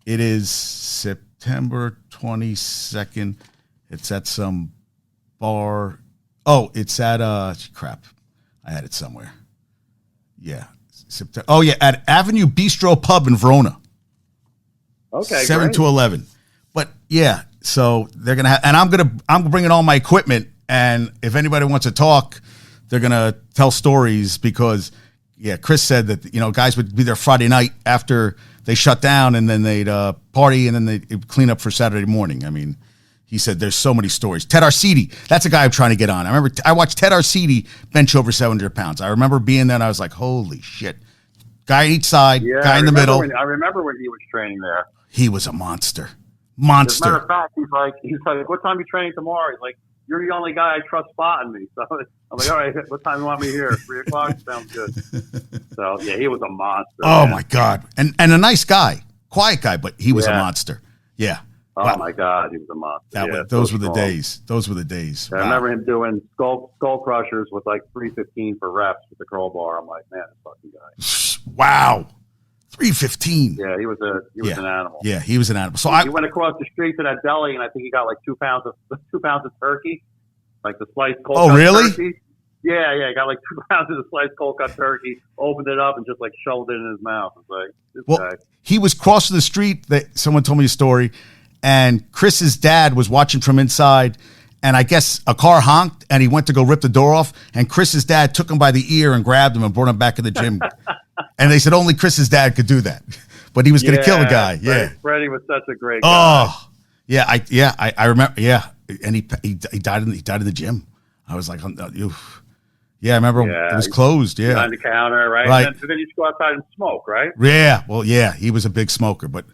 It is September 22nd. It's at some bar. Oh, it's at crap. I had it somewhere. Yeah. September. Oh yeah, at Avenue Bistro Pub in Verona. Okay. 7 great. to 11. But yeah, so they're gonna have, and I'm bringing all my equipment. And if anybody wants to talk, they're gonna tell stories because yeah, Chris said that guys would be there Friday night after they shut down, and then they'd party, and then they'd clean up for Saturday morning. I mean, he said there's so many stories. Ted Arcidi, that's a guy I'm trying to get on. I remember I watched Ted Arcidi bench over 700 pounds. I remember being there, and I was like, holy shit. Guy each side, guy in the middle. I remember when he was training there. He was a monster. As a matter Monster. of fact, he's like, what time are you training tomorrow? He's like, you're the only guy I trust spotting me. So I'm like, all right, what time do you want me here? 3 o'clock? Sounds good. So, yeah, he was a monster. Oh, man. my God. And a nice guy. Quiet guy, but he was a monster. Yeah. Oh, Wow. my God, he was a monster. Those were the days. Those were the days. Yeah, I remember him doing skull crushers with like 315 for reps with the curl bar. I'm like, man, this fucking guy. Wow. 315. Yeah, he was an animal. Yeah, he was an animal. So he went across the street to that deli, and I think he got like 2 pounds of turkey, like the sliced cold cut really? turkey. Yeah, he got like 2 pounds of the sliced cold cut turkey, opened it up, and just like shoveled it in his mouth. It's like, this guy. He was crossing the street. Someone told me a story, and Chris's dad was watching from inside, and I guess a car honked, and he went to go rip the door off, and Chris's dad took him by the ear and grabbed him and brought him back in the gym. And they said only Chris's dad could do that, but he was going to kill the guy. Freddie was such a great guy. Oh, yeah, I remember. Yeah, and he died in the gym. I was like, yeah, I remember it was closed. Yeah, behind the counter, right? Right. And then you just go outside and smoke, right? Yeah, well, yeah, he was a big smoker, but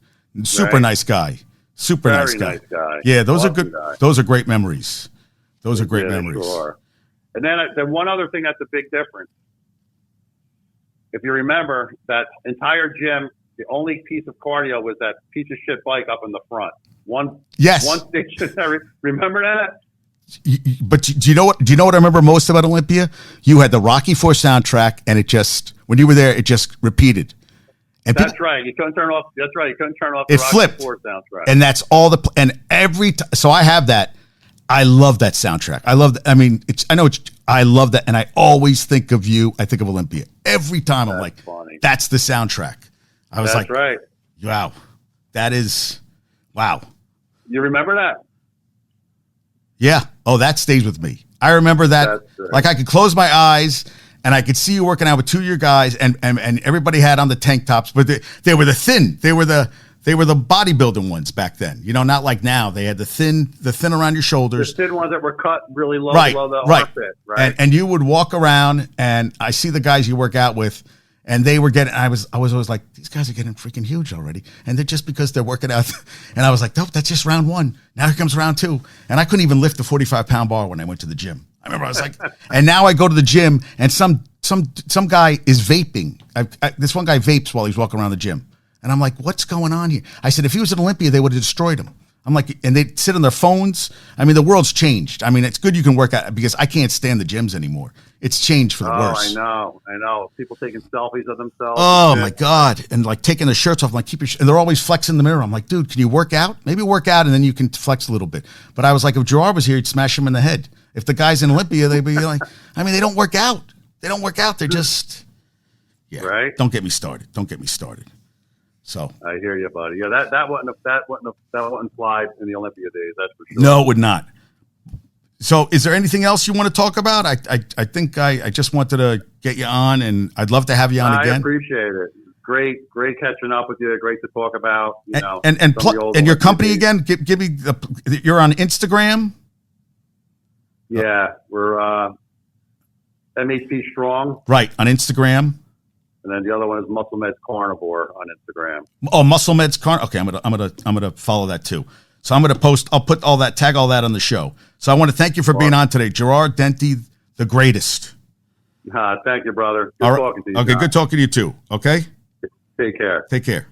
super nice guy. Super Very nice guy. Yeah, those awesome are good. Guy. Those are great memories. Those are great memories. Sure. And then one other thing that's a big difference. If you remember, that entire gym, the only piece of cardio was that piece of shit bike up in the front. One stationary. Remember that? But do you know what? Do you know what I remember most about Olympia? You had the Rocky IV soundtrack, and it just when you were there, it just repeated. And that's right. You couldn't turn off. That's right. You couldn't turn off. It the flipped, Rocky IV soundtrack. And that's all and every so I have that. I love that soundtrack. I love. I mean, I love that, and I always think of you. I think of Olympia every time. I'm like, funny. That's the soundtrack. I was that's like, right. Wow, that is wow. You remember that? Yeah. Oh, that stays with me. I remember that. Like I could close my eyes and I could see you working out with 2 of your guys, and everybody had on the tank tops, but they were the thin. They were the bodybuilding ones back then. Not like now. They had the thin around your shoulders. The thin ones that were cut really low below the armpit, right? And you would walk around, and I see the guys you work out with, and they were getting. I was always like, these guys are getting freaking huge already, and they're just because they're working out. And I was like, nope, that's just round 1. Now here comes round 2, and I couldn't even lift the 45-pound bar when I went to the gym. I remember I was like, and now I go to the gym, and some guy is vaping. This one guy vapes while he's walking around the gym. And I'm like, what's going on here? I said, if he was at Olympia, they would have destroyed him. I'm like, and they'd sit on their phones. I mean, the world's changed. I mean, it's good you can work out because I can't stand the gyms anymore. It's changed for the worse. I know. People taking selfies of themselves. Oh, my God. And like taking their shirts off. I'm like, and they're always flexing in the mirror. I'm like, dude, can you work out? Maybe work out and then you can flex a little bit. But I was like, if Gerard was here, he'd smash him in the head. If the guy's in Olympia, they'd be like, I mean, they don't work out. They're just, right. Don't get me started. So I hear you, buddy. Yeah, that wouldn't fly in the Olympia days. That's for sure. No, it would not. So, is there anything else you want to talk about? I think I just wanted to get you on, and I'd love to have you on again. I appreciate it. Great catching up with you. Great to talk about. And your company again. Give me you're on Instagram. Yeah, we're MHP Strong. Right on Instagram. And then the other one is Muscle Meds Carnivore on Instagram. Oh, Muscle Meds Carnivore. Okay, I'm gonna follow that too. So I'm gonna post. I'll put tag all that on the show. So I want to thank you for being on today, Gerard Dente, the greatest. Thank you, brother. Good talking to you. Okay, good talking to you too. Okay. Take care. Take care.